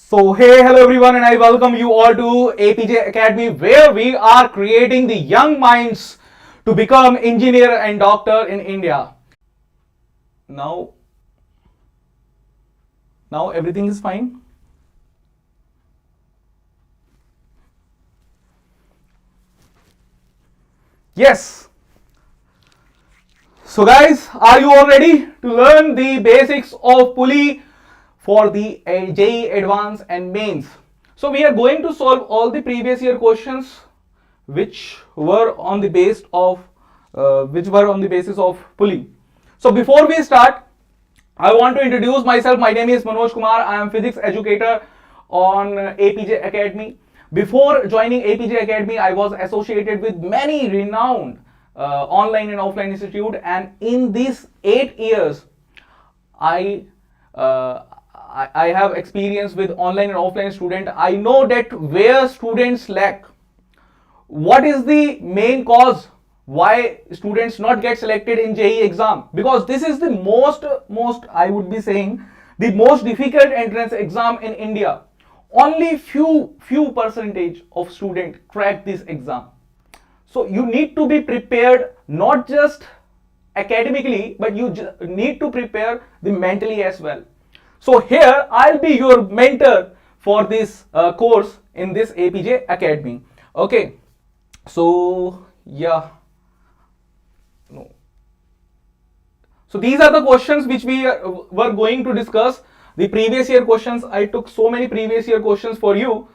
So hey, hello everyone, and I welcome you all to APJ Academy, where we are creating the young minds to become engineer and doctor in India. Now, now everything is fine. Yes. So guys, are you all ready to learn the basics of pulley for the JEE Advanced and Mains? So we are going to solve all the previous year questions which were on the basis of pulley. So before we start, I want to introduce myself. My name is Manoj Kumar. I am physics educator on APJ Academy. Before joining APJ Academy, I was associated with many renowned online and offline institute, and in these 8 years, I have experience with online and offline student. I know that where students lack, what is the main cause why students not get selected in JEE exam, because this is the most I would be saying the most difficult entrance exam in India. Only few percentage of students crack this exam. So you need to be prepared not just academically, but you need to prepare the mentally as well. So here I'll be your mentor for this course in this APJ Academy. Okay, so yeah, no. So these are the questions which we were going to discuss. The previous year questions, I took so many previous year questions for you.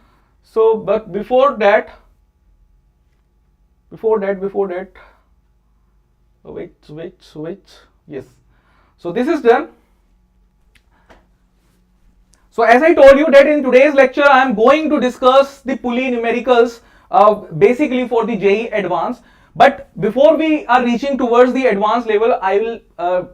So, but before that, wait. Yes. So this is done. So as I told you that in today's lecture, I am going to discuss the pulley numericals basically for the JEE Advanced. But before we are reaching towards the advanced level, I will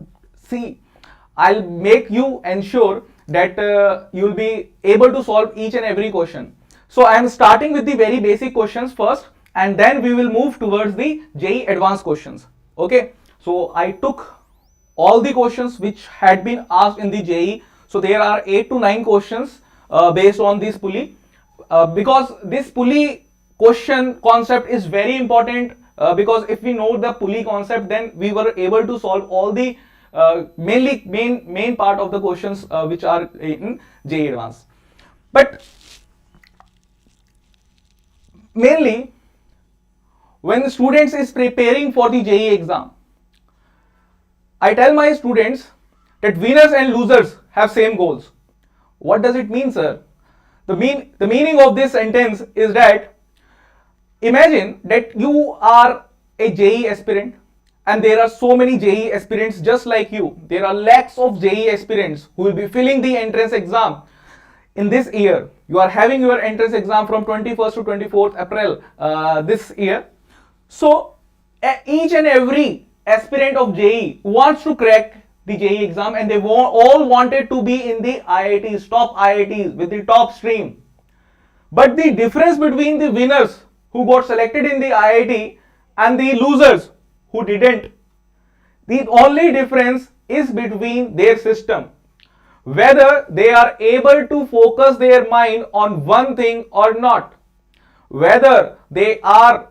I'll make you ensure that you'll be able to solve each and every question. So I am starting with the very basic questions first, and then we will move towards the JEE Advanced questions. Okay, so I took all the questions which had been asked in the JEE. So there are 8 to 9 questions based on this pulley, because this pulley question concept is very important, because if we know the pulley concept, then we were able to solve all the main part of the questions which are in JEE Advanced. But mainly when the students is preparing for the JEE exam, I tell my students that winners and losers have same goals. What does it mean, sir? The meaning of this sentence is that imagine that you are a JEE aspirant, and there are so many JEE aspirants just like you. There are lakhs of JEE aspirants who will be filling the entrance exam in this year. You are having your entrance exam from 21st to 24th April this year. So each and every aspirant of JEE wants to crack the JEE exam, and they all wanted to be in the IITs, top IITs with the top stream. But the difference between the winners who got selected in the IIT and the losers who didn't, the only difference is between their system, whether they are able to focus their mind on one thing or not, whether they are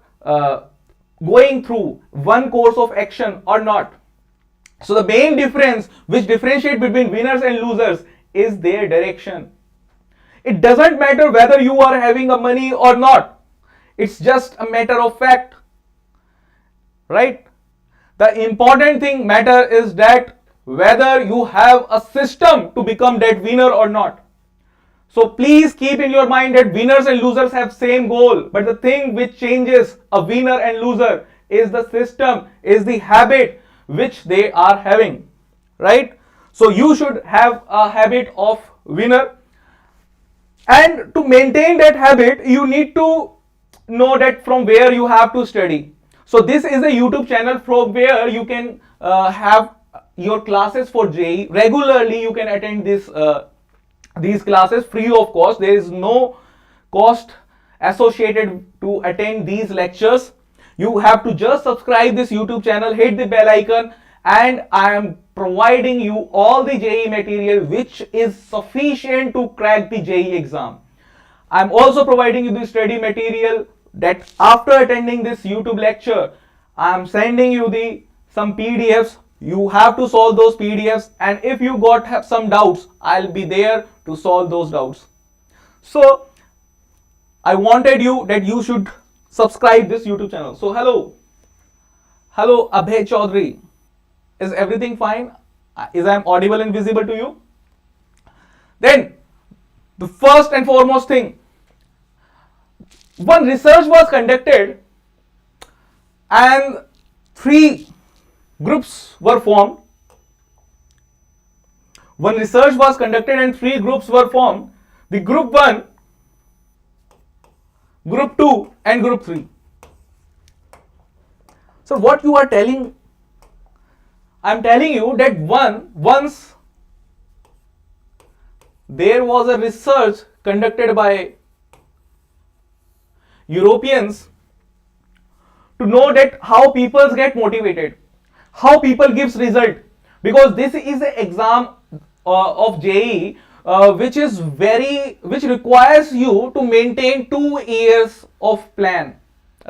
going through one course of action or not. So the main difference which differentiates between winners and losers is their direction. It doesn't matter whether you are having a money or not. It's just a matter of fact, right? The important thing matter is that whether you have a system to become that winner or not. So please keep in your mind that winners and losers have same goal, but the thing which changes a winner and loser is the system, is the habit which they are having, right? So you should have a habit of winner, and to maintain that habit you need to know that from where you have to study. So this is a YouTube channel from where you can have your classes for JEE. Regularly you can attend these classes free of cost. There is no cost associated to attend these lectures. You have to just subscribe this YouTube channel, hit the bell icon, and I am providing you all the JEE material which is sufficient to crack the JEE exam. I am also providing you the study material that after attending this YouTube lecture, I am sending you some PDFs. You have to solve those PDFs, and if you have some doubts, I'll be there to solve those doubts. So I wanted that you should subscribe this YouTube channel. So hello Abhay Chaudhary. Is everything fine? Is I am audible and visible to you? Then the first and foremost thing, one research was conducted and 3 groups were formed. One research was conducted and 3 groups were formed. The group 1, group 2 and group 3. So what you are telling, I am telling you that once there was a research conducted by Europeans to know that how people get motivated, how people gives result, because this is an exam of JEE which requires you to maintain 2 years of plan,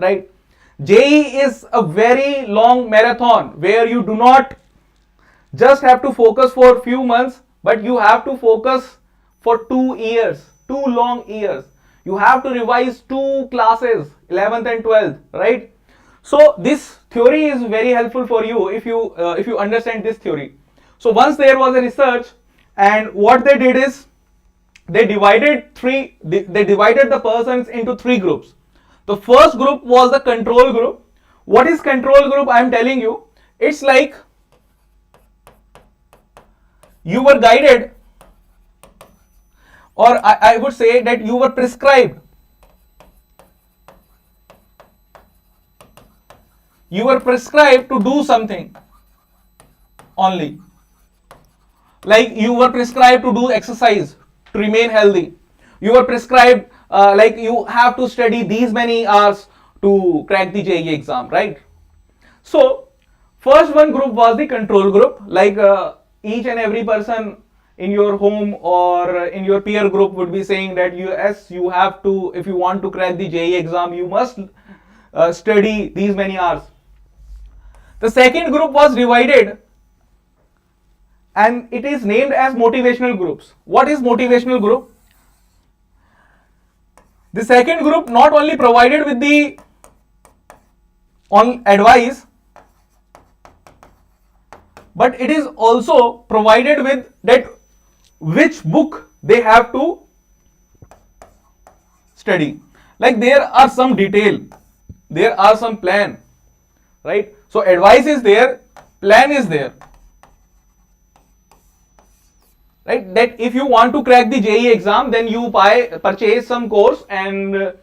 right? JEE is a very long marathon where you do not just have to focus for a few months, but you have to focus for 2 years, 2 long years. You have to revise 2 classes, 11th and 12th, right? So this theory is very helpful for you if you understand this theory. So once there was a research, and what they did is they divided the persons into 3 groups. The first group was the control group. What is control group? I am telling you, it's like you were guided, or I would say that you were prescribed. You were prescribed to do something only. Like you were prescribed to do exercise to remain healthy. You were prescribed like you have to study these many hours to crack the JEE exam, right? So first one group was the control group, like each and every person in your home or in your peer group would be saying that you have to, if you want to crack the JEE exam, you must study these many hours. The second group was divided and it is named as motivational groups. What is motivational group? The second group not only provided with the advice, but it is also provided with that which book they have to study. Like there are some detail, there are some plan, right? So advice is there, plan is there, right? That if you want to crack the JEE exam, then you purchase some course and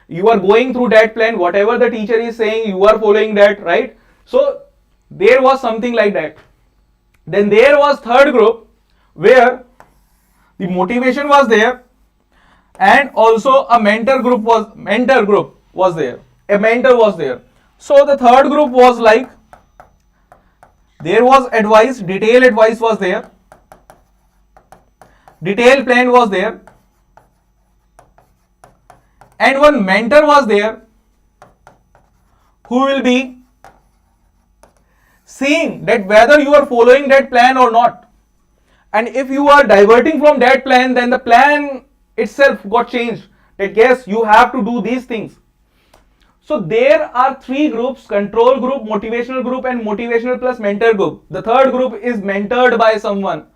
you are going through that plan. Whatever the teacher is saying, you are following that, right? So there was something like that. Then there was third group where the motivation was there, and also a mentor group was there. A mentor was there. So the third group was like, there was advice, detailed advice was there, detailed plan was there, and one mentor was there who will be seeing that whether you are following that plan or not. And if you are diverting from that plan, then the plan itself got changed. That yes, you have to do these things. So there are 3 groups: control group, motivational group, and motivational plus mentor group. The third group is mentored by someone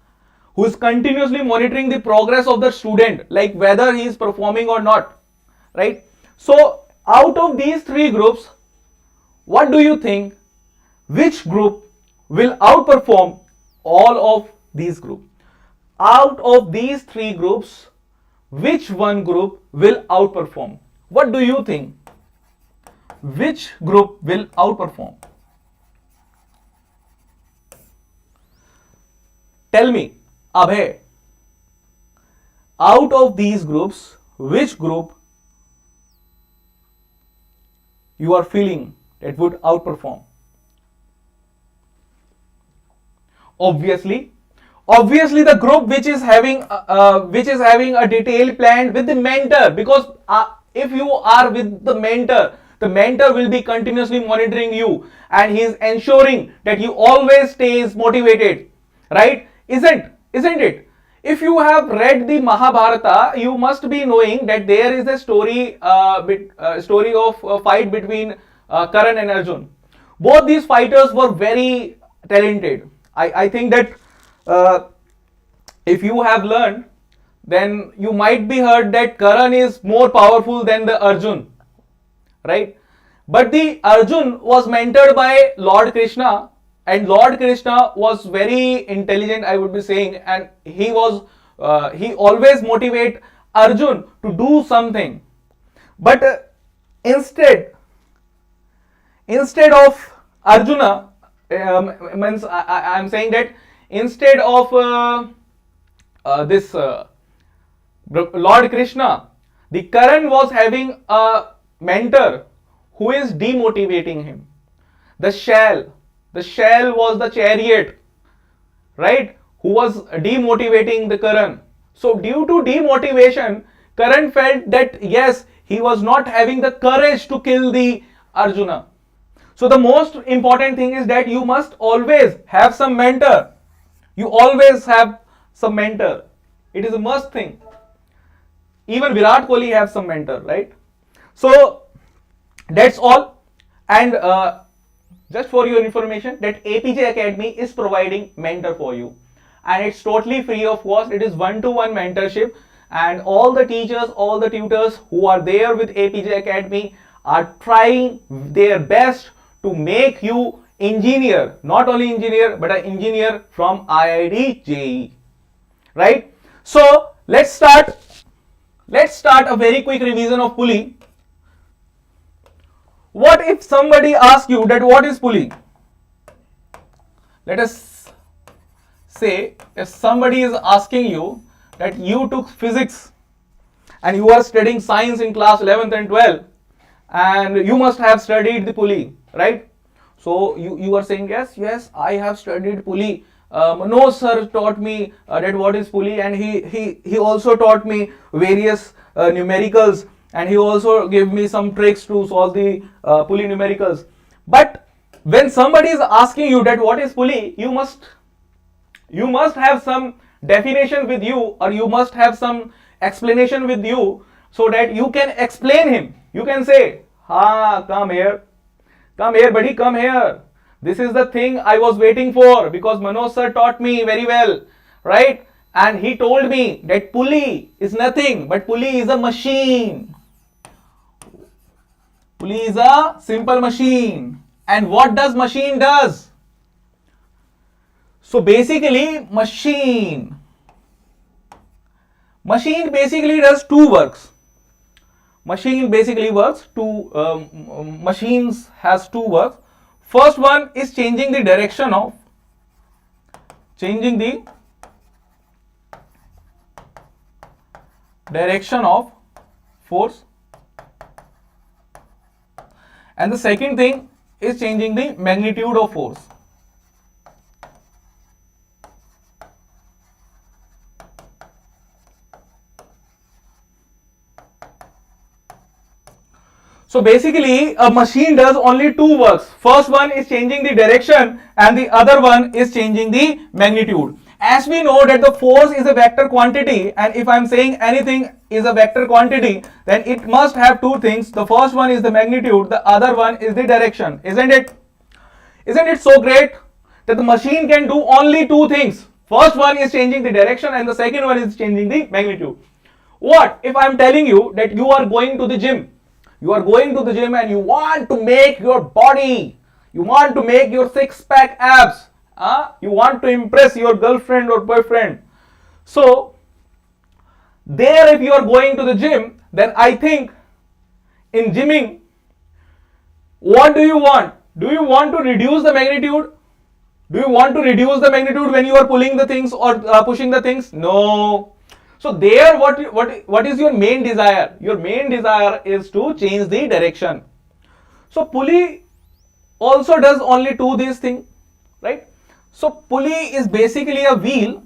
who is continuously monitoring the progress of the student, like whether he is performing or not, right? So out of these 3 groups, what do you think, which group will outperform all of these groups? Out of these 3 groups, which one group will outperform? What do you think? Which group will outperform? Tell me, Abhay, out of these groups, which group you are feeling that would outperform? Obviously, the group which is having a detailed plan with the mentor, because if you are with the mentor will be continuously monitoring you, and he is ensuring that you always stays motivated, right? Isn't it? If you have read the Mahabharata, you must be knowing that there is a story of a fight between Karan and Arjun. Both these fighters were very talented. I think that if you have learned, then you might be heard that Karan is more powerful than the Arjun, right? But the Arjun was mentored by Lord Krishna, and Lord Krishna was very intelligent, I would be saying, and he always motivate Arjun to do something. But instead of Arjuna, means I am saying that instead of this Lord Krishna, the Karan was having a mentor who is demotivating him. The shell was the chariot, right, who was demotivating the Karan. So due to demotivation, Karan felt that yes, he was not having the courage to kill the Arjuna. So the most important thing is that you must always have some mentor. You always have some mentor. It is a must thing. Even Virat Kohli have some mentor, right? So that's all. And just for your information, that APJ Academy is providing mentor for you, and it's totally free of cost. It is one-to-one mentorship, and all the teachers, all the tutors who are there with APJ Academy are trying their best to make you engineer, not only engineer, but an engineer from IIT JEE, right? So let's start a very quick revision of pulley. What if somebody asks you that what is pulley? Let us say if somebody is asking you that you took physics and you are studying science in class 11th and 12th, and you must have studied the pulley, right? So you are saying yes, I have studied pulley. Manoj sir taught me that what is pulley, and he also taught me various numericals, and he also gave me some tricks to solve the pulley numericals. But when somebody is asking you that what is pulley, you must have some definition with you, or you must have some explanation with you, so that you can explain him. You can say, come here buddy, come here. This is the thing I was waiting for, because Manoj sir taught me very well, right? And he told me that pulley is nothing but pulley is a machine. Pulley is a simple machine. And what does machine does? So basically machine basically does two works. Machine basically works machines has two works. First one is changing the direction of force, and the second thing is changing the magnitude of force. So basically a machine does only two works. First one is changing the direction, and the other one is changing the magnitude. As we know that the force is a vector quantity, and if I am saying anything is a vector quantity, then it must have two things. The first one is the magnitude, the other one is the direction. Isn't it? Isn't it so great that the machine can do only two things? First one is changing the direction, and the second one is changing the magnitude. What if I am telling you that you are going to the gym? You are going to the gym and you want to make your body, you want to make your six-pack abs, you want to impress your girlfriend or boyfriend. So there, if you are going to the gym, then I think in gymming, what do you want? Do you want to reduce the magnitude? Do you want to reduce the magnitude when you are pulling the things or pushing the things? No. So there, what is your main desire? Your main desire is to change the direction. So pulley also does only these things, right? So pulley is basically a wheel.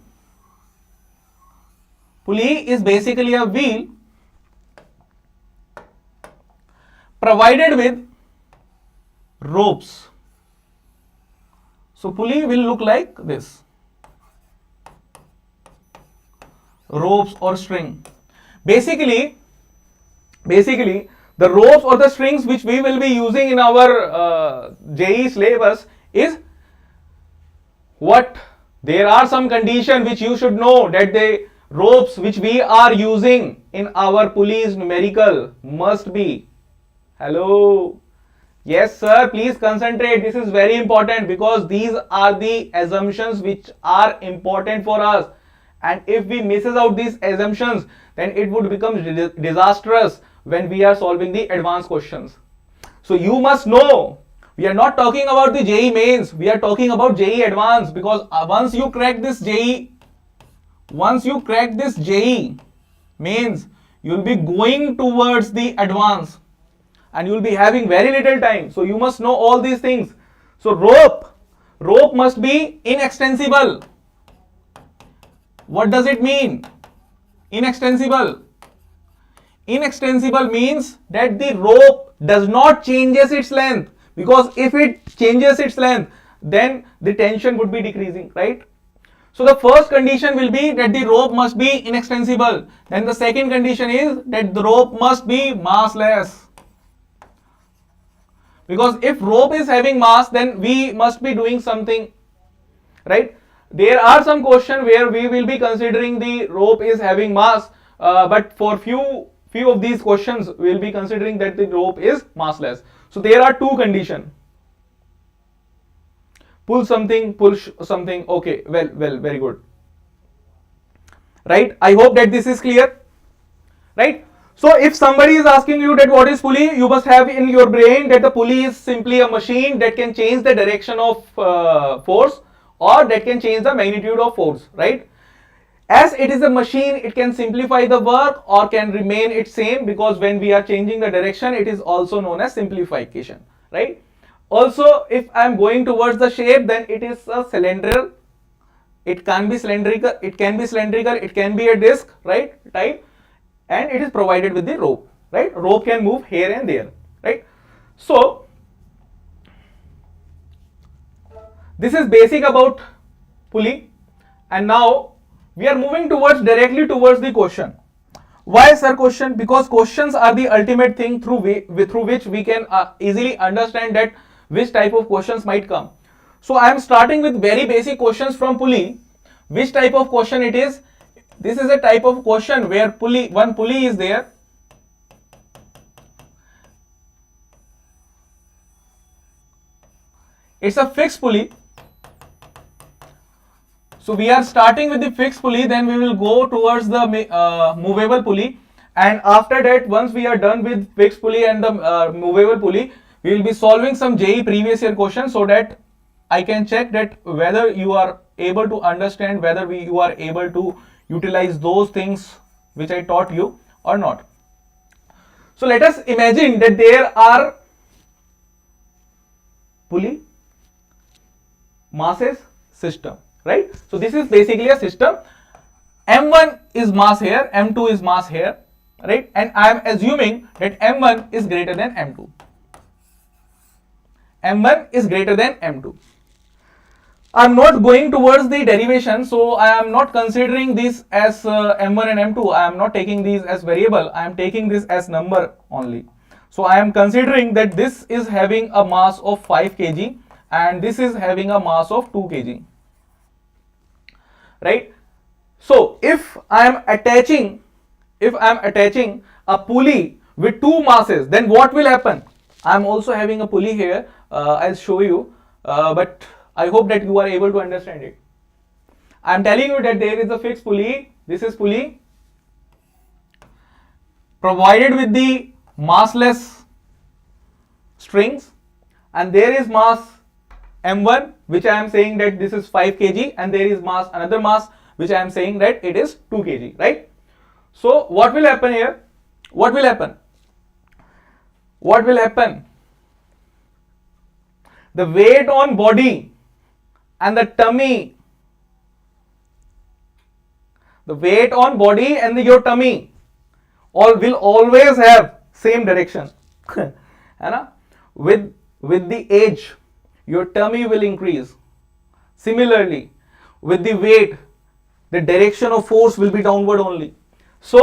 Pulley is basically a wheel provided with ropes. So pulley will look like this. Ropes or string. Basically the ropes or the strings which we will be using in our JEE syllabus is what? There are some conditions which you should know, that the ropes which we are using in our pulleys numerical must be, hello, yes sir, please concentrate, this is very important, because these are the assumptions which are important for us, and if we misses out these assumptions, then it would become disastrous when we are solving the advanced questions. So you must know, we are not talking about the JEE mains, we are talking about JEE advanced, because once you crack this JEE mains, you will be going towards the advanced and you will be having very little time. So you must know all these things. So rope must be inextensible. What does it mean? Inextensible. Inextensible means that the rope does not changes its length, because if it changes its length, then the tension would be decreasing, right? So the first condition will be that the rope must be inextensible. Then the second condition is that the rope must be massless. Because if rope is having mass, then we must be doing something, right? There are some questions where we will be considering the rope is having mass, but for few of these questions we will be considering that the rope is massless. So there are two conditions. Pull something, push something. Okay, well, very good. Right? I hope that this is clear. Right? So if somebody is asking you that what is pulley, you must have in your brain that the pulley is simply a machine that can change the direction of force, or that can change the magnitude of force, right? As it is a machine, it can simplify the work or can remain its same, because when we are changing the direction, it is also known as simplification, right? Also, if I am going towards the shape, then it is a cylinder. It can be cylindrical, it can be a disc, right, type, and it is provided with the rope, right? Rope can move here and there, right? So this is basic about pulley, and now we are moving directly towards the question. Why sir question? Because questions are the ultimate thing through which we can easily understand that which type of questions might come. So I am starting with very basic questions from pulley. Which type of question it is? This is a type of question where one pulley is there. It's a fixed pulley. So we are starting with the fixed pulley, then we will go towards the movable pulley, and after that, once we are done with fixed pulley and the movable pulley, we will be solving some JEE previous year questions, so that I can check that whether you are able to understand, whether you are able to utilize those things which I taught you or not. So let us imagine that there are pulley masses system, right? So this is basically a system. M1 is mass here, M2 is mass here, right? And I am assuming that M1 is greater than M2. M1 is greater than M2. I am not going towards the derivation, so I am not considering this as M1 and M2. I am not taking these as variable. I am taking this as number only. So I am considering that this is having a mass of 5 kg and this is having a mass of 2 kg. Right? So if I am attaching a pulley with two masses, then what will happen? I am also having a pulley here. I'll show you, but I hope that you are able to understand it. I am telling you that there is a fixed pulley. This is pulley provided with the massless strings, and there is mass M1, which I am saying that this is 5 kg, and there is another mass which I am saying that it is 2 kg, right? So what will happen here? What will happen? The weight on body and the tummy, the weight on body and your tummy all will always have same direction. है ना? With the age, your tummy will increase. Similarly, with the weight, the direction of force will be downward only. So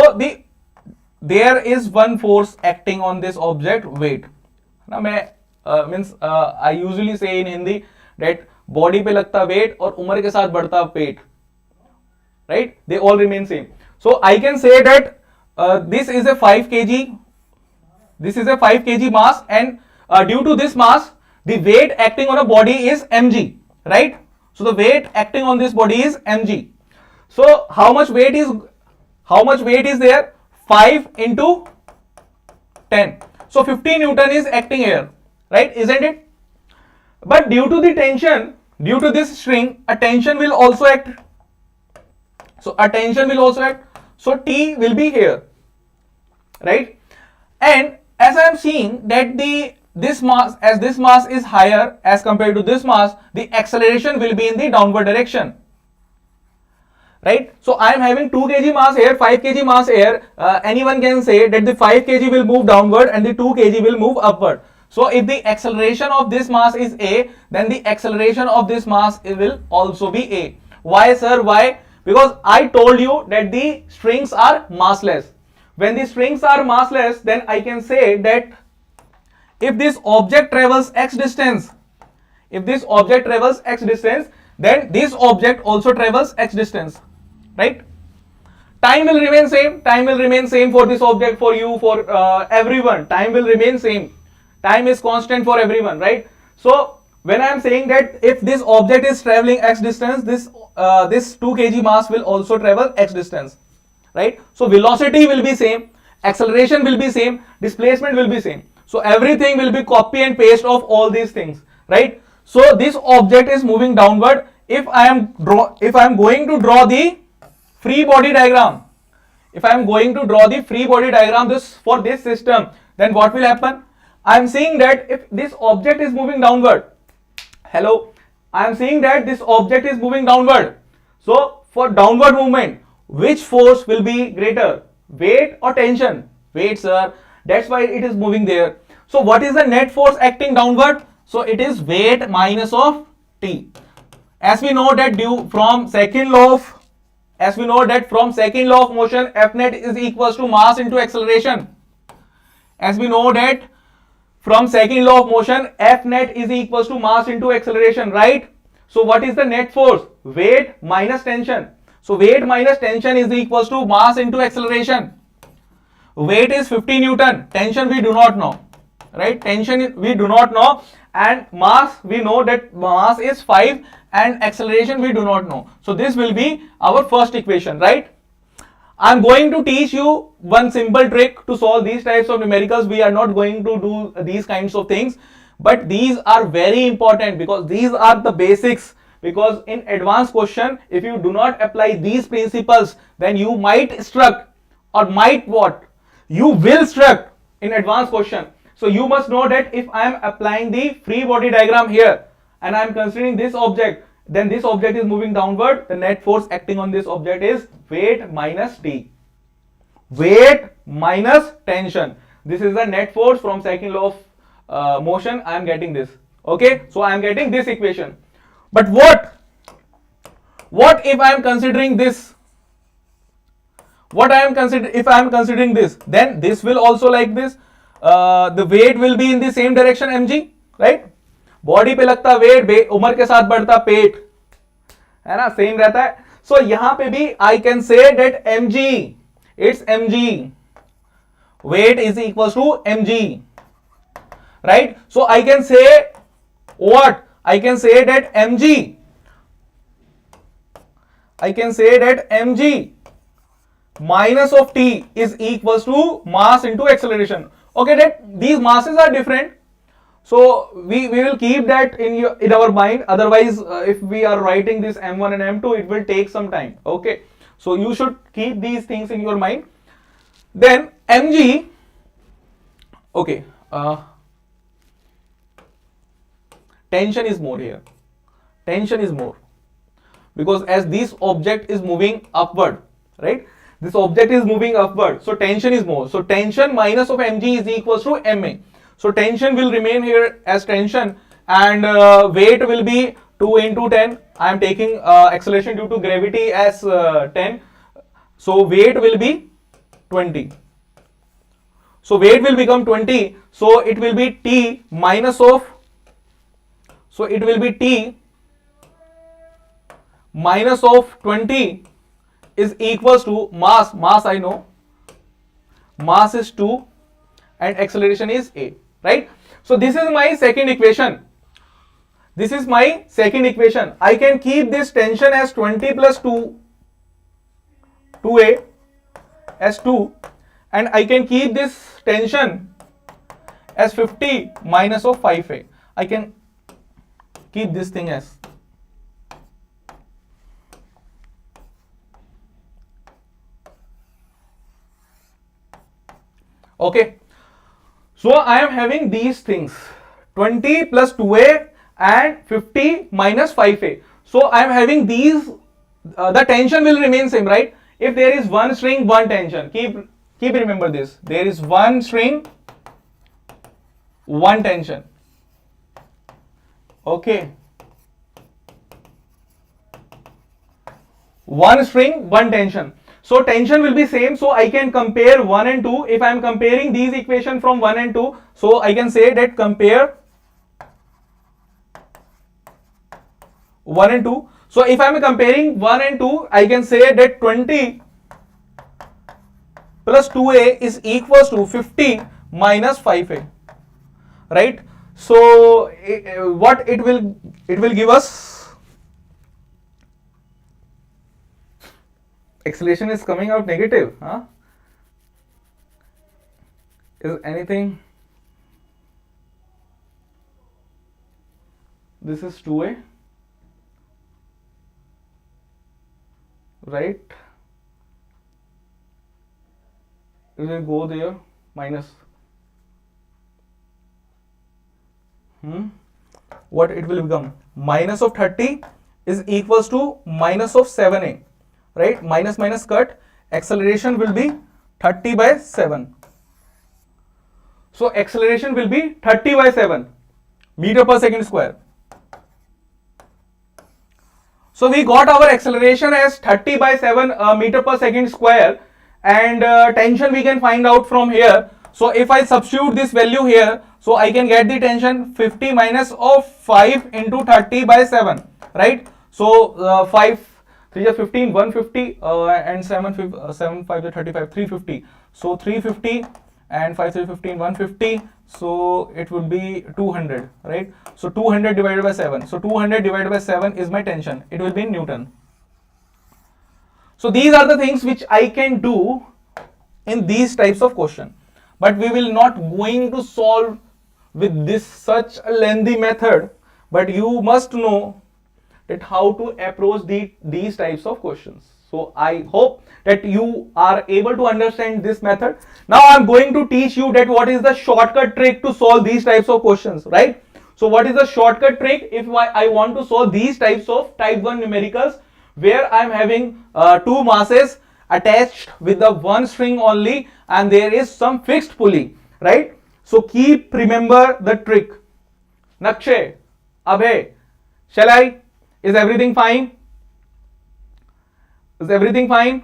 there is one force acting on this object, weight. ना मैं I usually say in Hindi that body पे लगता weight और उम्र के साथ बढ़ता पेट, right? They all remain same. So I can say that this is a 5 kg. This is a 5 kg mass, and due to this mass, the weight acting on a body is mg, right? So the weight acting on this body is mg. So how much weight is there? 5 into 10. So 50 Newton is acting here, right? Isn't it? But due to the tension, due to this string, a tension will also act. So a tension will also act. So T will be here, right? And as I am seeing that this mass is higher as compared to this mass, the acceleration will be in the downward direction, right? So I am having 2 kg mass here, 5 kg mass here. Anyone can say that the 5 kg will move downward and the 2 kg will move upward. So if the acceleration of this mass is A, then the acceleration of this mass will also be A. Why, sir? Why? Because I told you that the strings are massless. When the strings are massless, then I can say that if this object travels x distance, then this object also travels x distance, right? Time will remain same for this object, for you, for everyone. Time will remain same. Time is constant for everyone, right? So when I am saying that if this object is traveling x distance, this 2 kg mass will also travel x distance, right? So velocity will be same, acceleration will be same, displacement will be same. So everything will be copy and paste of all these things, right? So this object is moving downward. If I am going to draw the free body diagram, for this system, then what will happen? I am seeing that if this object is moving downward, so for downward movement, which force will be greater, weight or tension? Weight, sir. That's why it is moving there. So what is the net force acting downward? So it is weight minus of T. As we know that from second law of motion, F net is equals to mass into acceleration. As we know that from second law of motion, F net is equals to mass into acceleration, right? So what is the net force? Weight minus tension. So weight minus tension is equals to mass into acceleration. Weight is 50 Newton. Tension we do not know, right? Tension we do not know, and mass we know that mass is 5 and acceleration we do not know. So this will be our first equation, right? I am going to teach you one simple trick to solve these types of numericals. We are not going to do these kinds of things, but these are very important because these are the basics. Because in advanced question, if you do not apply these principles, then you might struck, or might what? You will struck in advanced question. So you must know that if I am applying the free body diagram here and I am considering this object, then this object is moving downward. The net force acting on this object is weight minus T. Weight minus tension. This is the net force from second law of motion. I am getting this. Okay, so I am getting this equation. But what if I am considering this? If I am considering this, then this will also like this. The weight will be in the same direction mg, right? Body पे लगता weight, उम्र के साथ बढ़ता पेट, है ना, same रहता है. So यहाँ पे भी I can say that mg, it's mg. Weight is equals to mg, right? So I can say what? I can say that mg minus of T is equals to mass into acceleration. Okay, that these masses are different. So we will keep that in our mind. Otherwise, if we are writing this M1 and M2, it will take some time. Okay, so you should keep these things in your mind. Then mg, okay, tension is more here. tension is more, because as this object is moving upward, right? This object is moving upward, so tension is more. So tension minus of mg is equals to ma. So tension will remain here as tension, and weight will be 2 into 10. I am taking acceleration due to gravity as 10. So weight will be 20. So weight will become 20. So it will be T minus of, so it will be T minus of 20 is equals to mass. Mass I know. Mass is 2 and acceleration is A, right? So this is my second equation. This is my second equation. I can keep this tension as 20 plus 2A as 2, and I can keep this tension as 50 minus of 5A. I can keep this thing as. Okay. So I am having these things, 20 plus 2A and 50 minus 5A. So I am having these, the tension will remain same, right? If there is one string, one tension, keep remember this, there is one string, one tension. Okay, one string, one tension. So tension will be same, so I can compare 1 and 2. If I am comparing these equations from 1 and 2, so I can say that compare 1 and 2. So if I am comparing 1 and 2, I can say that 20 plus 2A is equals to 50 minus 5A, right? So what it will give us, acceleration is coming out negative, huh? Is anything? This is 2A, right? It will go there, minus. What it will become? Minus of 30 is equals to minus of 7A, right? Minus minus cut, acceleration will be 30 by 7. So acceleration will be 30 by 7 meter per second square. So we got our acceleration as 30 by 7 meter per second square, and tension we can find out from here. So if I substitute this value here, so I can get the tension 50 minus of 5 into 30 by 7, right? So 5, 3 is 15, 150, and 7, 5 is 35, 350. So 350 and 5, 3, 15, 150. So it would be 200, right? So 200 divided by 7. So 200 divided by 7 is my tension. It will be in Newton. So these are the things which I can do in these types of question. But we will not going to solve with this such a lengthy method. But you must know that how to approach these types of questions. So I hope that you are able to understand this method. Now I am going to teach you that what is the shortcut trick to solve these types of questions, right? So what is the shortcut trick if I want to solve these types of type 1 numericals where I am having two masses attached with the one string only and there is some fixed pulley, right? So keep remember the trick. Nakshe, Abhay, shall I? Is everything fine? Is everything fine?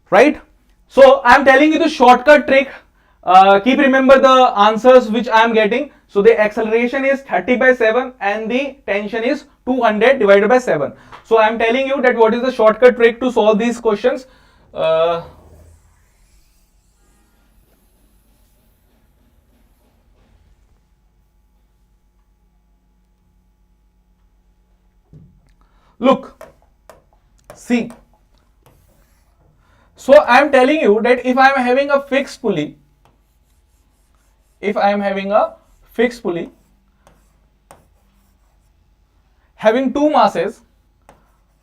Right? So I am telling you the shortcut trick. Keep remember the answers which I am getting. So the acceleration is 30 by 7 and the tension is 200 divided by 7. So I am telling you that what is the shortcut trick to solve these questions. Look, see. So I am telling you that if I am having a fixed pulley, having two masses,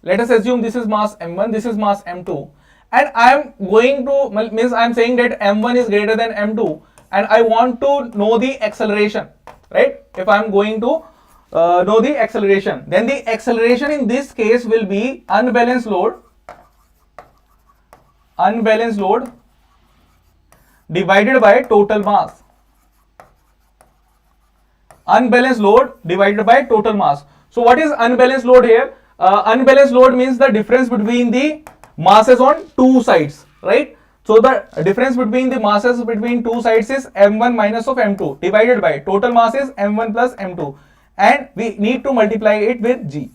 let us assume this is mass m1, this is mass m2, and I am going to means I am saying that m1 is greater than m2, and I want to know the acceleration, right? If I am going to know the acceleration, then the acceleration in this case will be unbalanced load divided by total mass. Unbalanced load divided by total mass. So what is unbalanced load here? Unbalanced load means the difference between the masses on two sides, right? So the difference between the masses between two sides is m1 minus of m2 divided by total mass is m1 plus m2, and we need to multiply it with g.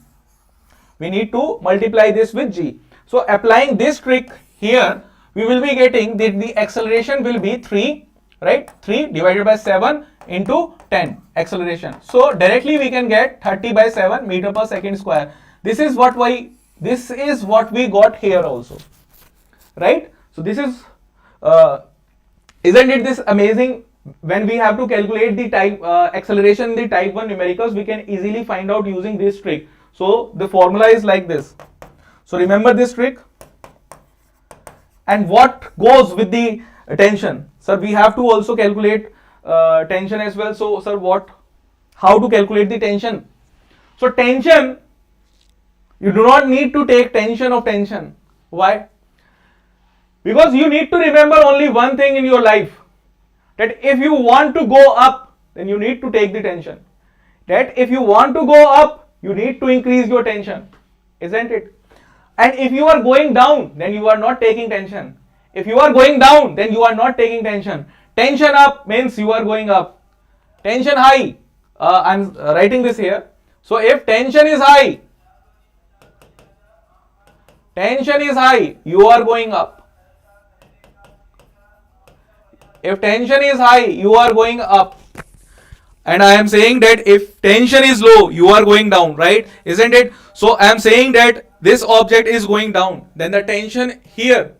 We need to multiply this with g. So applying this trick here, we will be getting that the acceleration will be 3, right? 3 divided by 7 into 10 acceleration. So directly we can get 30 by 7 meter per second square. This is what we got here also, right? So this is isn't it this amazing? When we have to calculate the type acceleration in the type 1 numericals, we can easily find out using this trick. So the formula is like this. So remember this trick. And what goes with the tension? Sir, we have to also calculate tension as well. So sir, how to calculate the tension? So tension, you do not need to take tension of tension. Why? Because you need to remember only one thing in your life, that if you want to go up, then you need to take the tension. That if you want to go up, you need to increase your tension, isn't it? And if you are going down, then you are not taking tension. If you are going down, then you are not taking tension. Tension up means you are going up. Tension high, I am writing this here. So if tension is high, you are going up. If tension is high, you are going up. And I am saying that if tension is low, you are going down, right? Isn't it? So I am saying that this object is going down, then the tension here,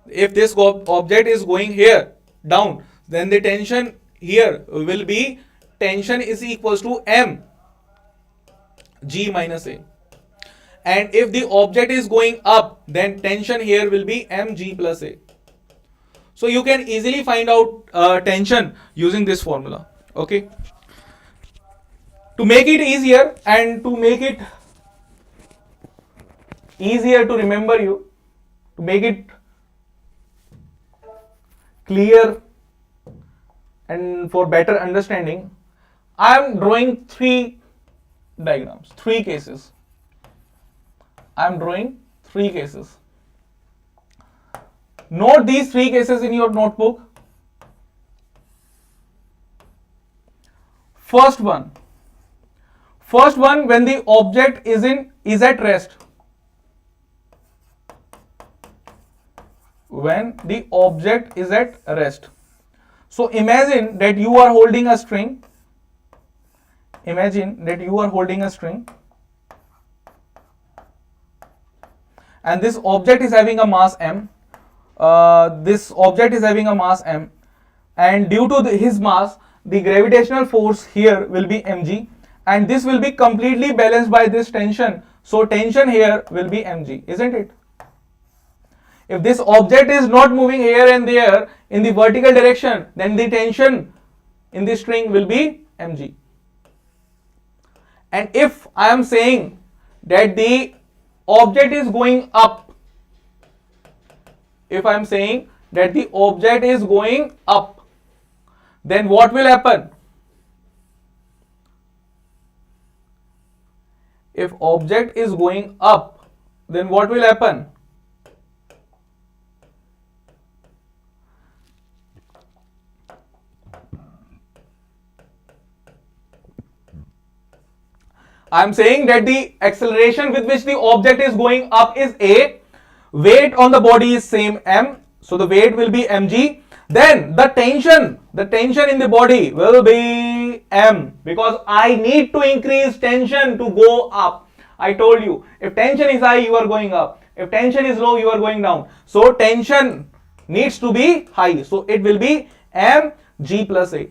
if this object is going here down, then the tension here will be, tension is equals to m g minus a. And if the object is going up, then tension here will be mg plus a. So you can easily find out tension using this formula. Okay. To make it easier and to make it easier to remember you, to make it clear and for better understanding, I am drawing 3 diagrams, 3 cases. I am drawing 3 cases. Note these 3 cases in your notebook. First one, when the object is at rest. When the object is at rest. So imagine that you are holding a string. Imagine that you are holding a string, and this object is having a mass m. This object is having a mass m, and due to his mass, the gravitational force here will be mg, and this will be completely balanced by this tension. So tension here will be mg, isn't it? If this object is not moving here and there in the vertical direction, then the tension in the string will be mg. And if I am saying that the object is going up, if I am saying that the object is going up, then what will happen? If object is going up, then what will happen? I am saying that the acceleration with which the object is going up is a, weight on the body is same m, so the weight will be mg. Then the tension in the body will be m, because I need to increase tension to go up. I told you, if tension is high, you are going up. If tension is low, you are going down. So tension needs to be high. So it will be mg plus a.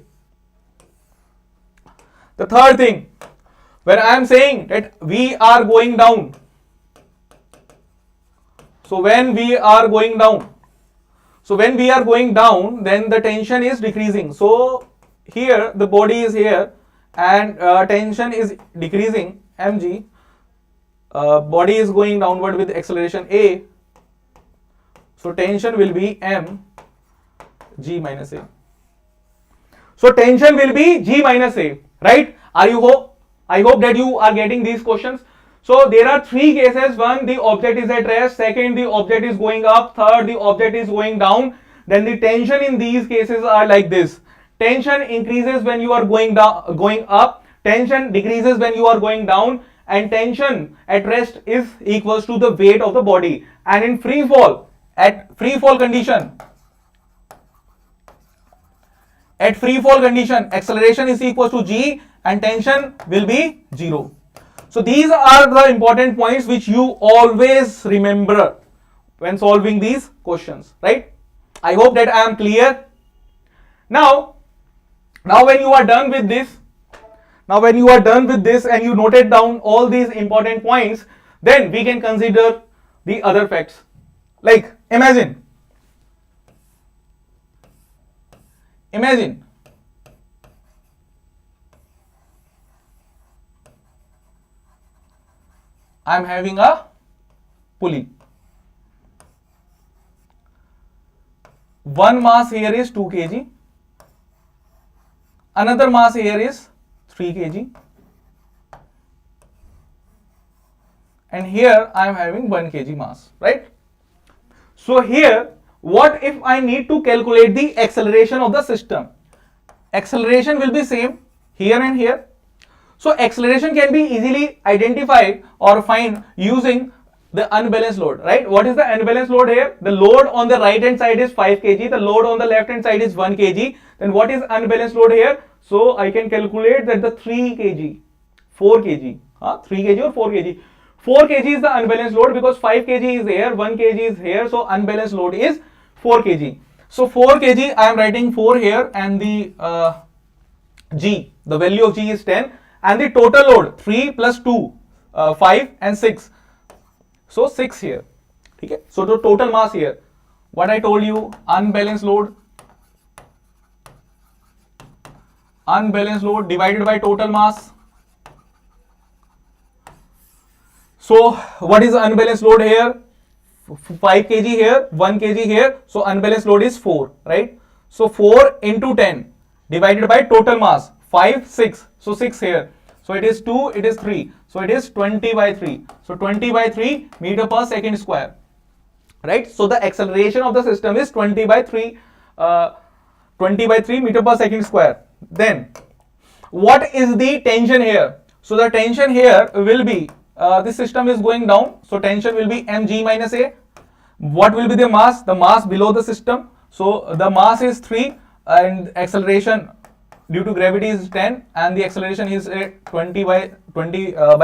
The third thing, when I am saying that we are going down, So when we are going down, then the tension is decreasing. So here the body is here and tension is decreasing, mg, body is going downward with acceleration a, so tension will be m g minus a. So tension will be g minus a, right? I hope that you are getting these questions. So there are three cases. One, the object is at rest. Second, the object is going up. Third, the object is going down. Then the tension in these cases are like this. Tension increases when you are going up. Tension decreases when you are going down. And tension at rest is equals to the weight of the body. And in free fall, at free fall condition, acceleration is equal to g and tension will be 0. So these are the important points which you always remember when solving these questions, right? I hope that I am clear. Now when you are done with this, and you noted down all these important points, then we can consider the other facts. Like imagine I am having a pulley. One mass here is 2 kg. Another mass here is 3 kg. And here I am having 1 kg mass, right? So here, what if I need to calculate the acceleration of the system? Acceleration will be same here and here. So acceleration can be easily identified or find using the unbalanced load, right? What is the unbalanced load here? The load on the right hand side is 5 kg, the load on the left hand side is 1 kg. Then what is unbalanced load here? So I can calculate that the 3 kg, 4 kg, 3 kg or 4 kg. 4 kg is the unbalanced load because 5 kg is here, 1 kg is here, so unbalanced load is 4 kg. So 4 kg, I am writing 4 here and the G, the value of G is 10 and the total load 3 plus 2, 5 and 6. So 6 here. Okay. So the total mass here, what I told you, unbalanced load divided by total mass. So what is unbalanced load here? 5 kg here, 1 kg here. So unbalanced load is 4, right? So 4 into 10 divided by total mass. 5, 6. So 6 here. So it is 2, it is 3. So it is 20 by 3. So 20 by 3 meter per second square. Right? So the acceleration of the system is 20 by 3 meter per second square. Then what is the tension here? So the tension here will be, this system is going down. So tension will be mg minus a. What will be the mass? The mass below the system. So the mass is 3 and acceleration due to gravity is 10 and the acceleration is 20 by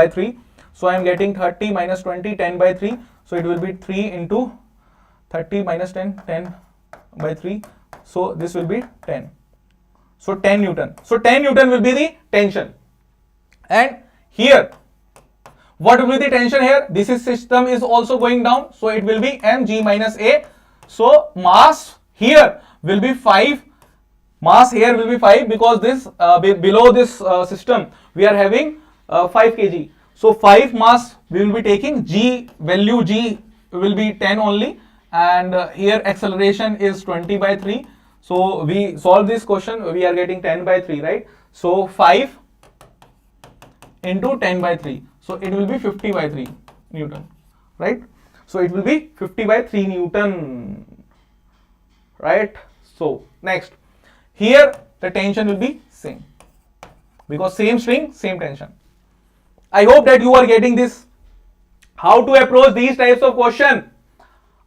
3. So I am getting 30 minus 20, 10 by 3. So it will be 3 into 30 minus 10, 10 by 3. So this will be 10. So 10 Newton. So 10 Newton will be the tension. And here, what will be the tension here? This system is also going down. So it will be mg minus a. So mass here will be 5. Mass here will be 5 because this below this system we are having 5 kg. So 5 mass we will be taking. G value G will be 10 only. And here acceleration is 20 by 3. So we solve this question, we are getting 10 by 3, right? So 5 into 10 by 3. So it will be 50 by 3 Newton, right? So it will be 50 by 3 Newton, right? So next, here the tension will be same because same string, same tension. I hope that you are getting this. How to approach these types of question?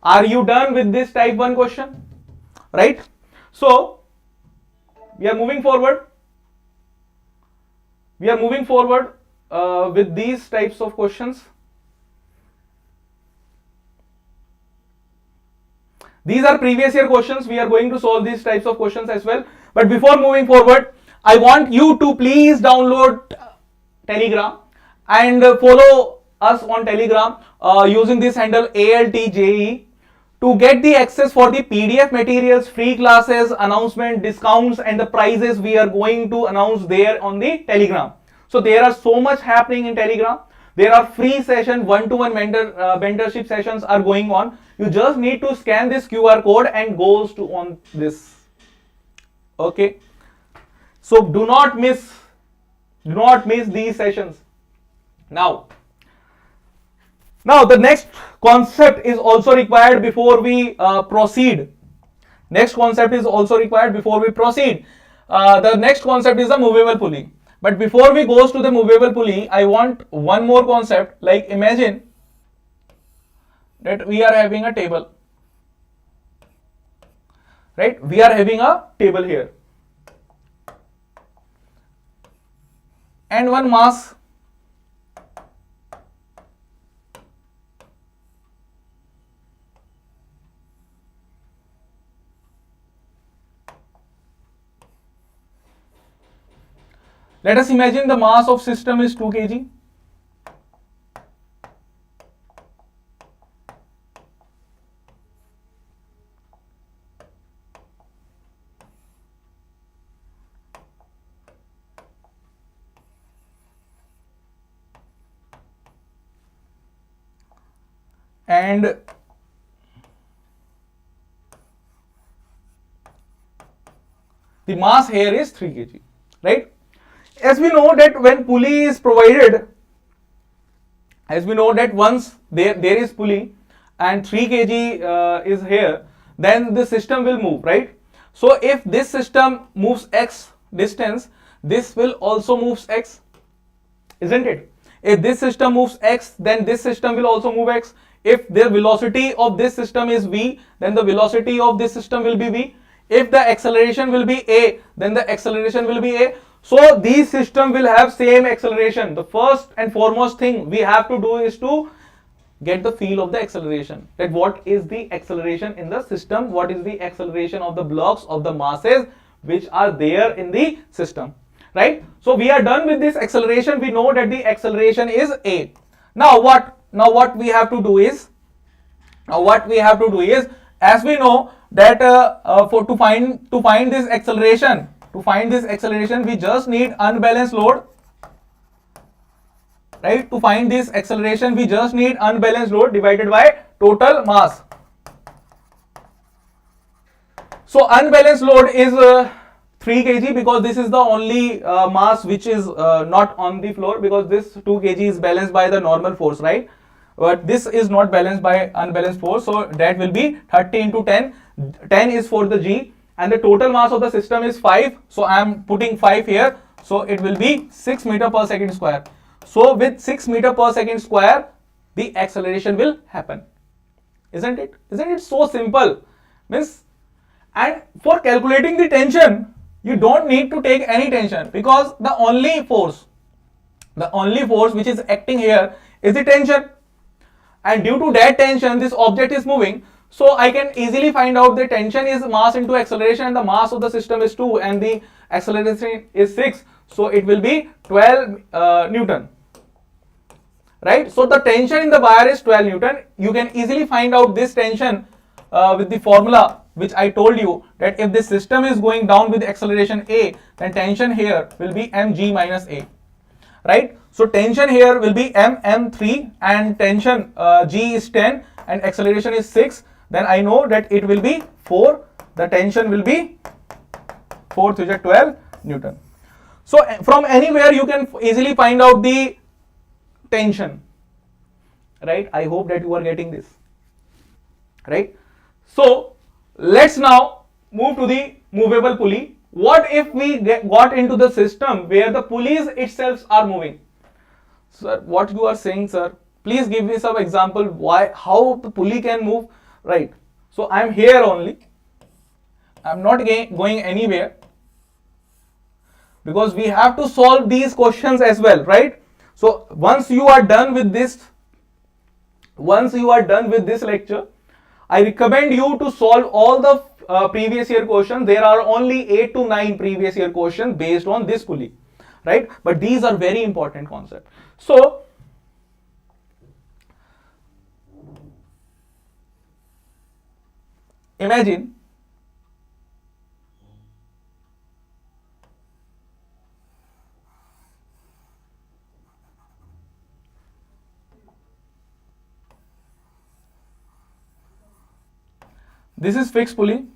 Are you done with this type 1 question? Right? So, we are moving forward. With these types of questions. These are previous year questions. We are going to solve these types of questions as well. But before moving forward, I want you to please download Telegram and follow us on Telegram using this handle ALTJE to get the access for the PDF materials, free classes, announcement, discounts, and the prizes we are going to announce there on the Telegram. So there are so much happening in Telegram. There are free session, one-to-one mentorship sessions are going on. You just need to scan this QR code and goes to on this. Okay. So do not miss these sessions. Now the next concept is also required before we proceed. Next concept is also required before we proceed. The next concept is the movable pulley. But before we goes to the movable pulley, I want one more concept. Like imagine that we are having a table, right? We are having a table here and one mass. Let us imagine the mass of system is 2 kg. And the mass here is 3 kg, right? As we know that when pulley is provided, as we know that once there is pulley and 3 kg is here, then the system will move, right? So if this system moves x distance, this will also moves x, isn't it? If this system moves x, then this system will also move x. If the velocity of this system is v, then the velocity of this system will be v. If the acceleration will be a, then the acceleration will be a. So these system will have same acceleration. The first and foremost thing we have to do is to get the feel of the acceleration. That what is the acceleration in the system? What is the acceleration of the blocks of the masses which are there in the system, right? So we are done with this acceleration. We know that the acceleration is a. Now what we have to do is, as we know that to find this acceleration, we just need unbalanced load, right? To find this acceleration, we just need unbalanced load divided by total mass. So unbalanced load is 3 kg because this is the only mass which is not on the floor, because this 2 kg is balanced by the normal force, right? But this is not balanced by unbalanced force, so that will be 30 into 10. 10 is for the G, and the total mass of the system is 5. So I am putting 5 here. So it will be 6 meter per second square. So with 6 meter per second square, the acceleration will happen. Isn't it? Isn't it so simple? Means, and for calculating the tension, you don't need to take any tension, because the only force which is acting here is the tension. And due to that tension, this object is moving. So I can easily find out the tension is mass into acceleration, and the mass of the system is 2 and the acceleration is 6. So it will be 12 Newton. Right? So the tension in the wire is 12 Newton. You can easily find out this tension with the formula which I told you, that if this system is going down with acceleration A, then tension here will be mg minus A. Right? So tension here will be m3 and tension g is 10 and acceleration is 6. Then I know that it will be 4. The tension will be 4 to 12 Newton. So from anywhere you can easily find out the tension. Right? I hope that you are getting this. Right? So let's now move to the movable pulley. What if we got into the system where the pulleys itself are moving? Sir, what you are saying, sir? Please give me some example how the pulley can move. Right. So I am here only. I am not going anywhere, because we have to solve these questions as well, right? So once you are done with this lecture, I recommend you to solve all the previous year questions. There are only 8 to 9 previous year questions based on this pulley, right? But these are very important concepts. So imagine this is fixed pulley.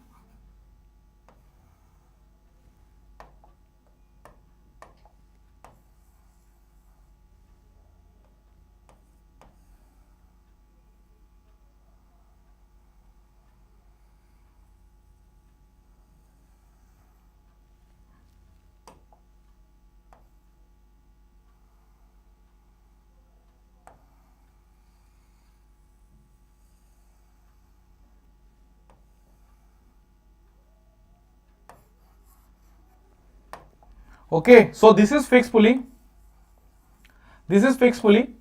Okay, so this is fixed pulley. This is fixed pulley.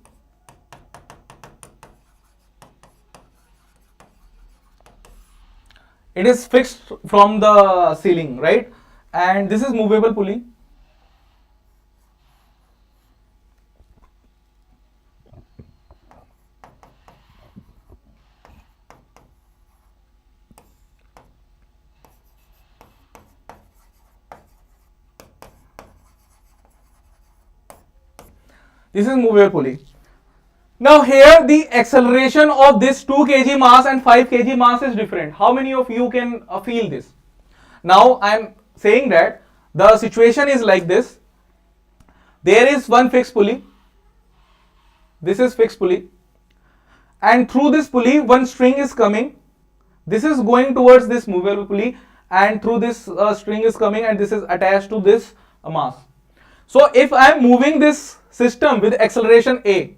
It is fixed from the ceiling, right? And this is movable pulley. This is movable pulley. Now here the acceleration of this 2 kg mass and 5 kg mass is different. How many of you can feel this? Now I am saying that the situation is like this. There is one fixed pulley. This is fixed pulley. And through this pulley one string is coming. This is going towards this movable pulley, and through this string is coming, and this is attached to this mass. So if I am moving this system with acceleration A,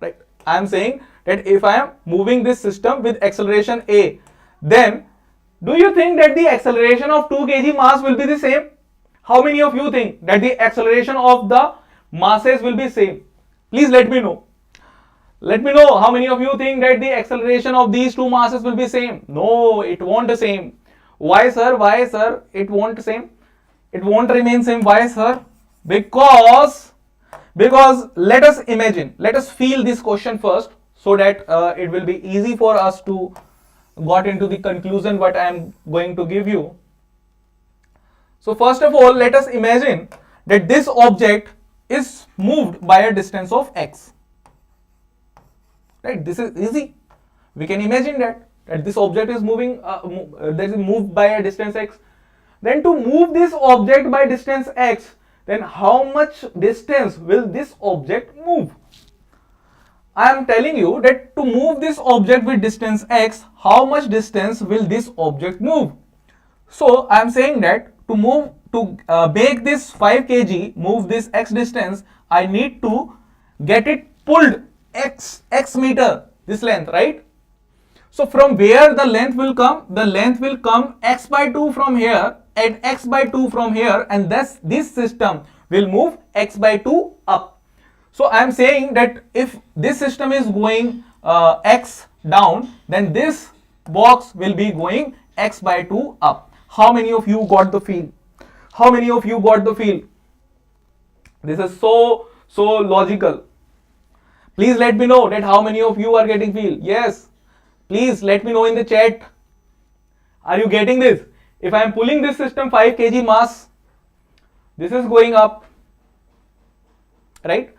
right, I am saying that if I am moving this system with acceleration A, then do you think that the acceleration of 2 kg mass will be the same? How many of you think that the acceleration of the masses will be same? Please let me know. Let me know how many of you think that the acceleration of these two masses will be same. No, it won't the same. Why sir? Why sir? It won't same. It won't remain same. Why sir? Because let us imagine, let us feel this question first, so that it will be easy for us to got into the conclusion what I am going to give you. So first of all, let us imagine that this object is moved by a distance of x. Right, this is easy. We can imagine that this object is moving, that is moved by a distance x. Then to move this object by distance x, then how much distance will this object move? I am telling you that to move this object with distance x, how much distance will this object move? So I am saying that to make this 5 kg move this x distance, I need to get it pulled x meter, this length, right? So from where the length will come? The length will come x by 2 from here and x by 2 from here, and thus this system will move x by 2 up. So I am saying that if this system is going x down, then this box will be going x by 2 up. How many of you got the feel? How many of you got the feel? This is so logical. Please let me know that how many of you are getting feel. Yes, please let me know in the chat. Are you getting this? If I am pulling this system 5 kg mass, this is going up, right?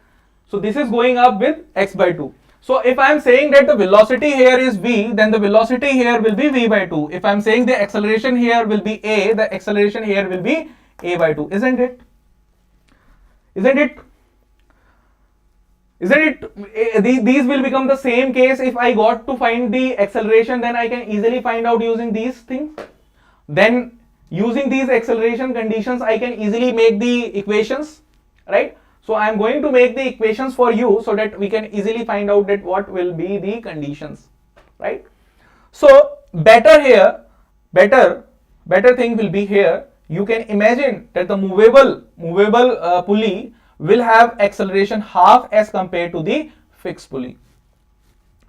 So this is going up with x by 2. So if I am saying that the velocity here is v, then the velocity here will be v by 2. If I am saying the acceleration here will be a, the acceleration here will be a by 2. Isn't it? Isn't it? Isn't it? These will become the same case. If I got to find the acceleration, then I can easily find out using these things. Then using these acceleration conditions, I can easily make the equations, right? So I am going to make the equations for you so that we can easily find out that what will be the conditions, right? So better here, better thing will be here. You can imagine that the movable pulley will have acceleration half as compared to the fixed pulley,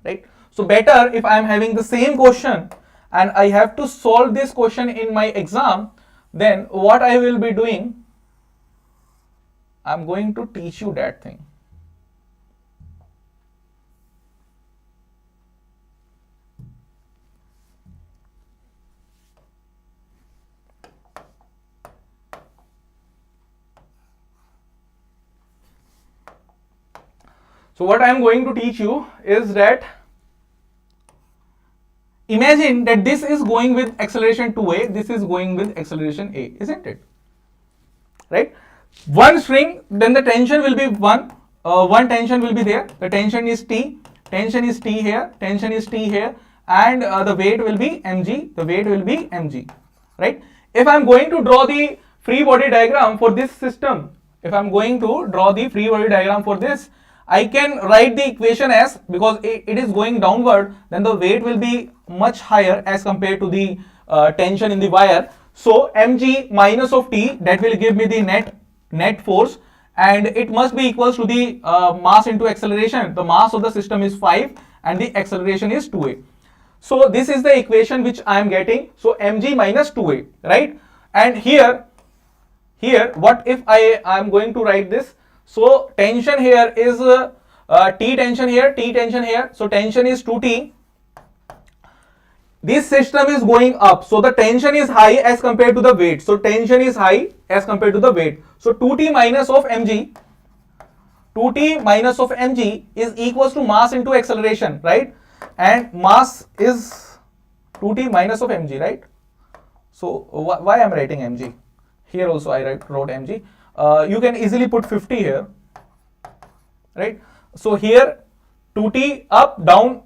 right? So better if I am having the same question and I have to solve this question in my exam, then what I will be doing, I am going to teach you that thing. So what I am going to teach you is that imagine that this is going with acceleration 2a, this is going with acceleration a, isn't it? Right? One string, then the tension will be one tension will be there. The tension is T here, tension is T here, and the weight will be mg, the weight will be mg, right? If I am going to draw the free body diagram for this system, if I am going to draw the free body diagram for this, I can write the equation as, because it is going downward, then the weight will be much higher as compared to the tension in the wire. So mg minus of T, that will give me the net force, and it must be equals to the mass into acceleration. The mass of the system is 5 and the acceleration is 2a. So this is the equation which I am getting. So mg minus 2a, right? And here what if I am going to write this? So tension here is T tension here, T tension here. So tension is 2T. This system is going up, so the tension is high as compared to the weight. So tension is high as compared to the weight. So 2T minus of mg, 2T minus of mg is equals to mass into acceleration, right? And mass is 2T minus of mg, right? So why I am writing mg? Here also I wrote mg. You can easily put 50 here, right? So here 2T up, down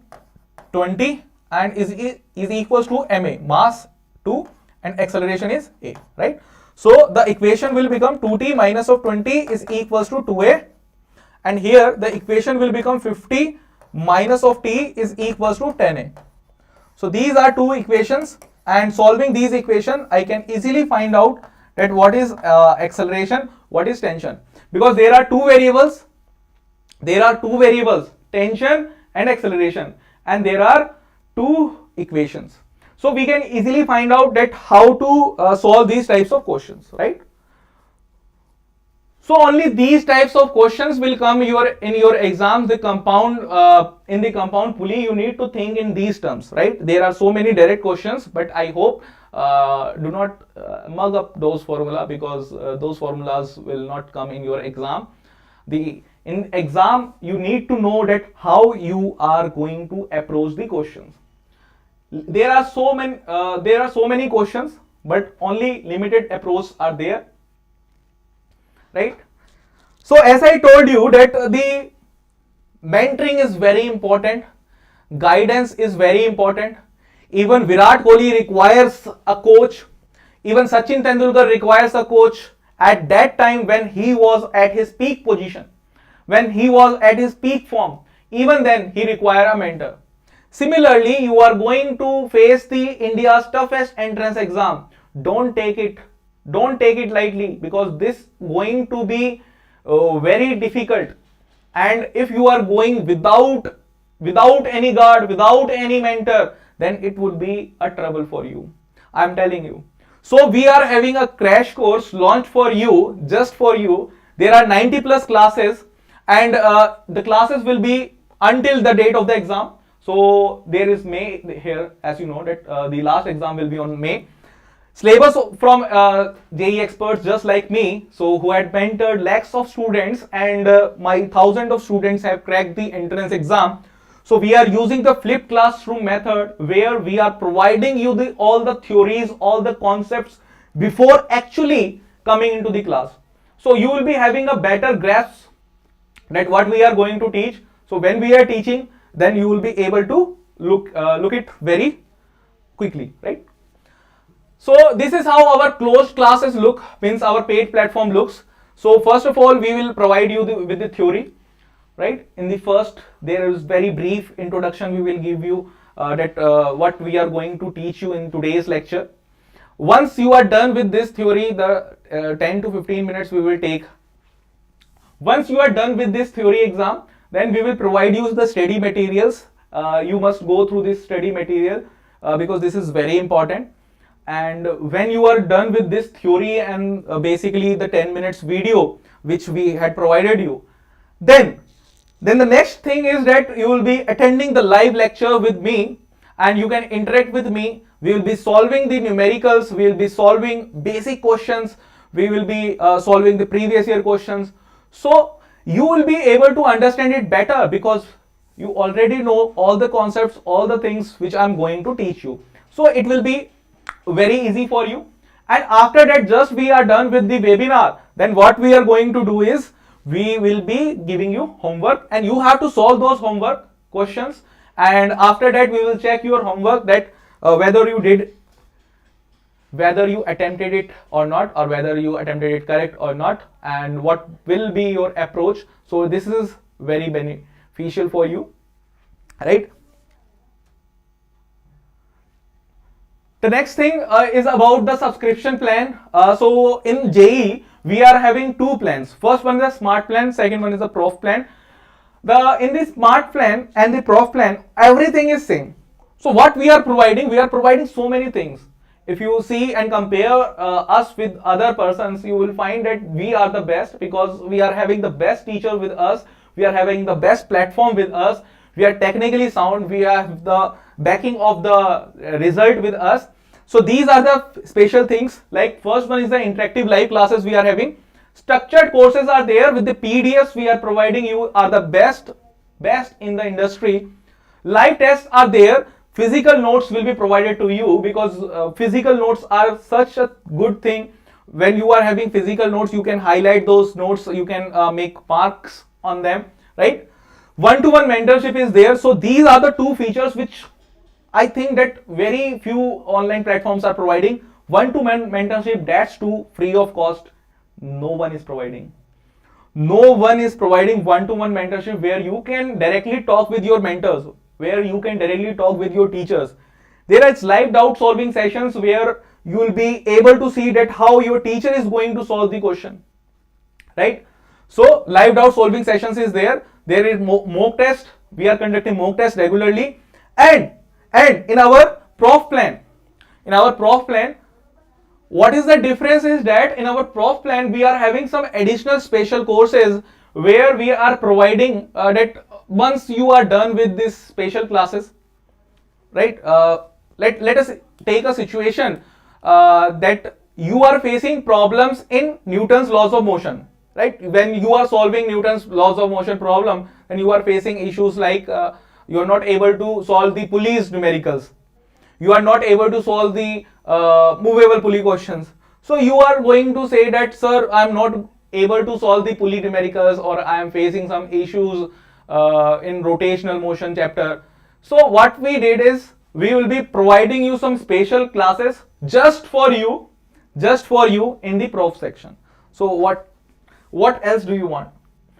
20, and is equals to ma, mass 2 and acceleration is a, right? So the equation will become 2T minus of 20 is equals to 2a, and here the equation will become 50 minus of T is equals to 10a. So these are two equations, and solving these equations I can easily find out that what is acceleration, what is tension, because there are two variables, tension and acceleration, and there are two equations. So we can easily find out that how to solve these types of questions, right? So only these types of questions will come in your exams. The compound in the compound pulley, you need to think in these terms, right? There are so many direct questions, but I hope do not mug up those formula, because those formulas will not come in your exam. In exam you need to know that how you are going to approach the questions. There are so many questions, but only limited approach are there, right? So as I told you that the mentoring is very important, guidance is very important. Even Virat Kohli requires a coach, even Sachin Tendulkar requires a coach at that time when he was at his peak position, when he was at his peak form. Even then he required a mentor. Similarly, you are going to face the India's toughest entrance exam. Don't take it lightly, because this is going to be very difficult. And if you are going without any guard, without any mentor, then it would be a trouble for you. I am telling you. So we are having a crash course launched for you, just for you. There are 90 plus classes, and the classes will be until the date of the exam. So there is May here, as you know that the last exam will be on May. Syllabus from JEE experts just like me, so who had mentored lakhs of students, and my thousands of students have cracked the entrance exam. So we are using the flipped classroom method, where we are providing you all the theories, all the concepts before actually coming into the class. So you will be having a better grasp that what we are going to teach. So when we are teaching, then you will be able to look it very quickly, right? So this is how our closed classes look, means our paid platform looks. So first of all, we will provide you with the theory, right? In the first, there is very brief introduction we will give you that what we are going to teach you in today's lecture. Once you are done with this theory, the 10 to 15 minutes we will take. Once you are done with this theory exam, then we will provide you the study materials. You must go through this study material because this is very important. And when you are done with this theory and basically the 10 minutes video which we had provided you, then the next thing is that you will be attending the live lecture with me, and you can interact with me. We will be solving the numericals, we will be solving basic questions, we will be solving the previous year questions. So you will be able to understand it better because you already know all the concepts, all the things which I'm going to teach you. So it will be very easy for you. And after that, just we are done with the webinar, then what we are going to do is we will be giving you homework and you have to solve those homework questions, and after that we will check your homework that whether you attempted it or not, or whether you attempted it correct or not, and what will be your approach. So this is very beneficial for you, right? The next thing is about the subscription plan. So in JEE, we are having two plans. First one is a smart plan, second one is a prof plan. In the smart plan and the prof plan, everything is same. So what we are providing so many things. If you see and compare us with other persons, you will find that we are the best because we are having the best teacher with us, we are having the best platform with us, we are technically sound, we have the backing of the result with us. So these are the special things. Like first one is the interactive live classes we are having. Structured courses are there with the PDFs we are providing you are the best in the industry. Live tests are there. Physical notes will be provided to you because physical notes are such a good thing. When you are having physical notes, you can highlight those notes, you can make marks on them, right? One-to-one mentorship is there. So these are the two features which I think that very few online platforms are providing. One-to-one mentorship, that's too free of cost. No one is providing. No one is providing one-to-one mentorship where you can directly talk with your mentors, where you can directly talk with your teachers. There is live doubt solving sessions where you will be able to see that how your teacher is going to solve the question, right? So live doubt solving sessions is there. There is mock test. We are conducting mock test regularly. And in our prof plan, what is the difference is that in our prof plan, we are having some additional special courses where we are providing that once you are done with these special classes, right? Let us take a situation that you are facing problems in Newton's laws of motion, right? When you are solving Newton's laws of motion problem, and you are facing issues like you are not able to solve the Pulley's numericals, you are not able to solve the movable pulley questions. So you are going to say that, sir, I am not able to solve the pulley numericals, or I am facing some issues in rotational motion chapter. So what we did is we will be providing you some special classes just for you in the prof section. So what else do you want?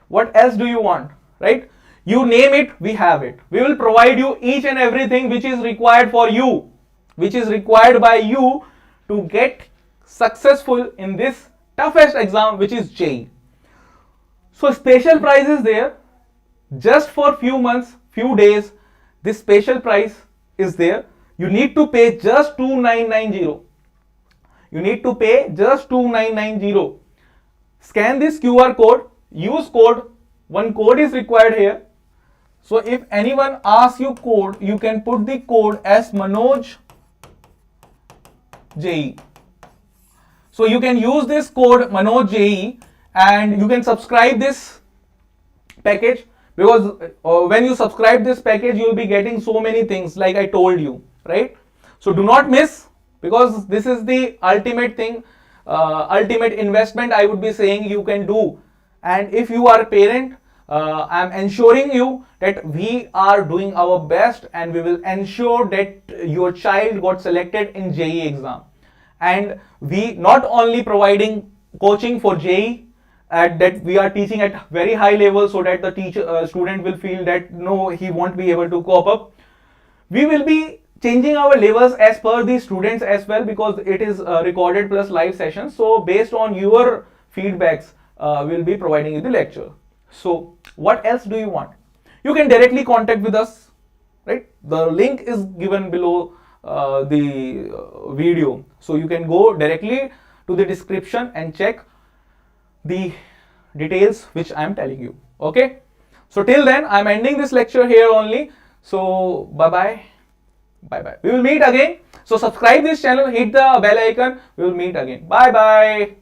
What else do you want, right? You name it, we have it. We will provide you each and everything which is required for you, which is required by you to get successful in this toughest exam, which is JEE. So special price is there just for few months, few days. This special price is there. You need to pay just 2990. You need to pay just 2990. Scan this QR code, use code. One code is required here. So if anyone asks you code, you can put the code as Manoj JEE. So you can use this code Manoj JEE and you can subscribe this package, because when you subscribe this package, you will be getting so many things like I told you, right? So do not miss, because this is the ultimate thing, ultimate investment I would be saying you can do. And if you are a parent, I am ensuring you that we are doing our best and we will ensure that your child got selected in JEE exam. And we not only providing coaching for JEE, that we are teaching at very high level so that the student will feel that no, he won't be able to cope up. We will be changing our levels as per the students as well, because it is recorded plus live sessions. So based on your feedbacks, we'll be providing you the lecture. So what else do you want? You can directly contact with us, right? The link is given below the video. So you can go directly to the description and check the details which I am telling you. Okay. So till then, I am ending this lecture here only. So bye bye. Bye bye. We will meet again. So subscribe this channel, hit the bell icon. We will meet again. Bye bye.